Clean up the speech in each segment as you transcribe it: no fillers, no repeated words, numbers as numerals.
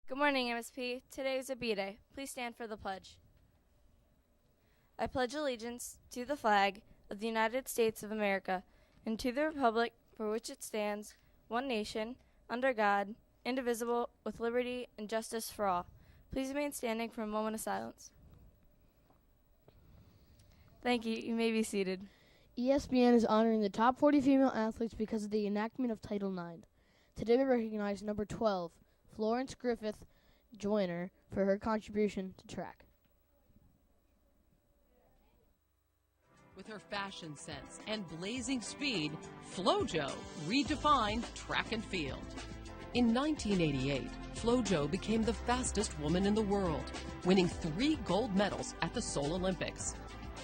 Good morning, MSP. Today is a B Day. Please stand for the pledge. I pledge allegiance to the flag of the United States of America and to the republic for which it stands, one nation, under God, indivisible, with liberty and justice for all. Please remain standing for a moment of silence. Thank you. You may be seated. ESPN is honoring the top 40 female athletes because of the enactment of Title IX. Today we recognize number 12, Florence Griffith Joyner, for her contribution to track. With her fashion sense and blazing speed, FloJo redefined track and field. In 1988, FloJo became the fastest woman in the world, winning 3 gold medals at the Seoul Olympics.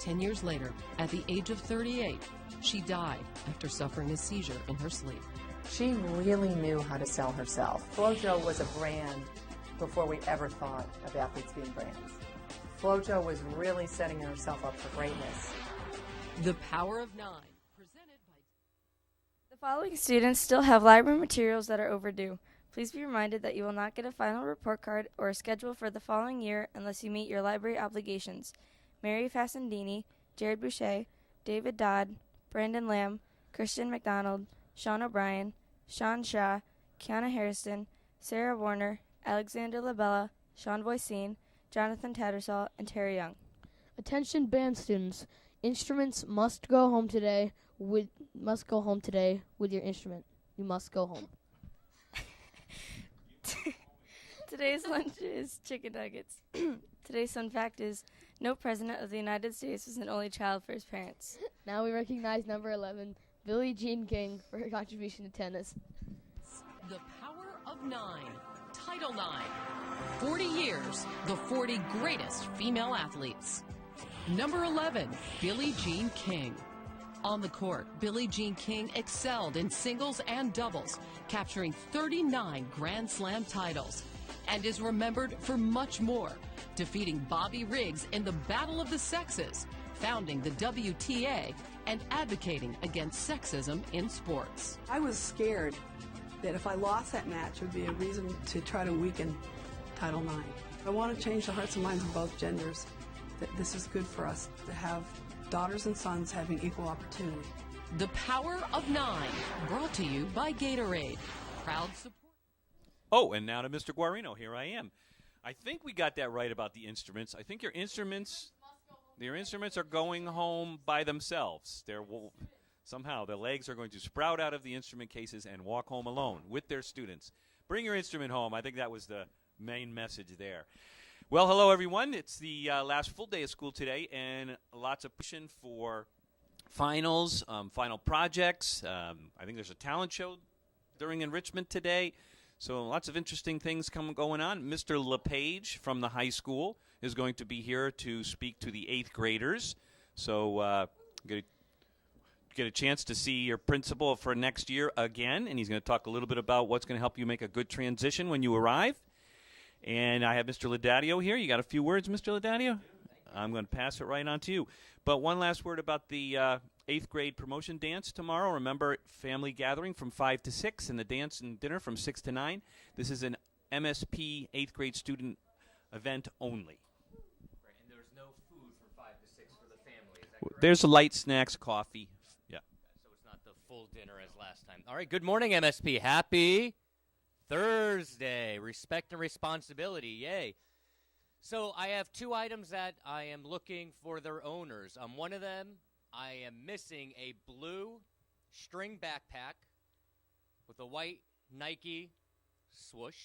10 years later, at the age of 38, she died after suffering a seizure in her sleep. She really knew how to sell herself. FloJo was a brand before we ever thought of athletes being brands. FloJo was really setting herself up for greatness. The Power of Nine, presented by... The following students still have library materials that are overdue. Please be reminded that you will not get a final report card or a schedule for the following year unless you meet your library obligations. Mary Fassendini, Jared Boucher, David Dodd, Brandon Lamb, Christian McDonald, Sean O'Brien, Sean Shaw, Kiana Harrison, Sarah Warner, Alexander Labella, Sean Voisin, Jonathan Tattersall, and Terry Young. Attention band students, instruments must go home today with your instrument. You must go home. Today's lunch is chicken nuggets. Today's fun fact is no president of the United States was an only child for his parents. Now we recognize number 11, Billie Jean King, for her contribution to tennis. The Power of Nine, Title IX. 40 years, the 40 greatest female athletes. Number 11, Billie Jean King. On the court, Billie Jean King excelled in singles and doubles, capturing 39 Grand Slam titles, and is remembered for much more, defeating Bobby Riggs in the Battle of the Sexes, founding the WTA, and advocating against sexism in sports. I was scared that if I lost that match, it would be a reason to try to weaken Title IX. I want to change the hearts and minds of both genders, that this is good for us to have daughters and sons having equal opportunity. The Power of Nine, brought to you by Gatorade. Proud support. Oh, and now to Mr. Guarino. Here I am. I think we got that right about the instruments. I think your instruments are going home by themselves. Somehow their legs are going to sprout out of the instrument cases and walk home alone with their students. Bring your instrument home. I think that was the main message there. Well, hello, everyone. It's the last full day of school today, and lots of pushing for finals, final projects. I think there's a talent show during enrichment today. So lots of interesting things going on. Mr. LePage from the high school is going to be here to speak to the 8th graders. So get a chance to see your principal for next year again, and he's going to talk a little bit about what's going to help you make a good transition when you arrive. And I have Mr. Laudadio here. You got a few words, Mr. Laudadio? I'm going to pass it right on to you. But one last word about the 8th grade promotion dance tomorrow. Remember, family gathering from 5 to 6 and the dance and dinner from 6 to 9. This is an MSP 8th grade student event only. Right, and there's no food from 5 to 6 for the family. Is that correct? There's light snacks, coffee. Yeah. So it's not the full dinner as last time. All right, good morning, MSP. Happy Thursday. Respect and responsibility. Yay. So I have 2 items that I am looking for their owners. One of them, I am missing a blue string backpack with a white Nike swoosh,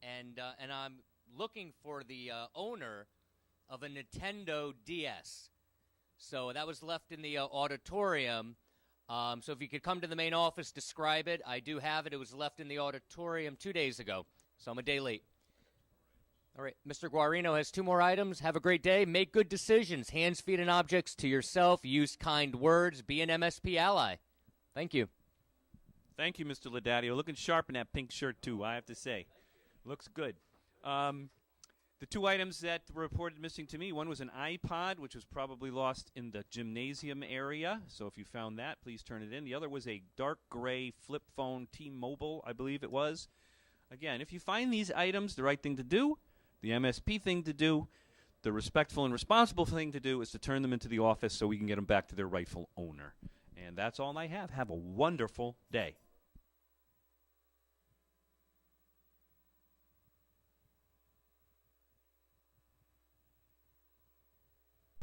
and I'm looking for the owner of a Nintendo DS. So that was left in the auditorium. So if you could come to the main office, describe it. I do have it. It was left in the auditorium 2 days ago, so I'm a day late. All right, Mr. Guarino has 2 more items. Have a great day. Make good decisions. Hands, feet, and objects to yourself. Use kind words. Be an MSP ally. Thank you. Thank you, Mr. Laudadio. Looking sharp in that pink shirt, too, I have to say. Looks good. The 2 items that were reported missing to me, one was an iPod, which was probably lost in the gymnasium area. So if you found that, please turn it in. The other was a dark gray flip phone, T-Mobile, I believe it was. Again, if you find these items, the right thing to do, the MSP thing to do, the respectful and responsible thing to do is to turn them into the office so we can get them back to their rightful owner. And that's all I have. Have a wonderful day.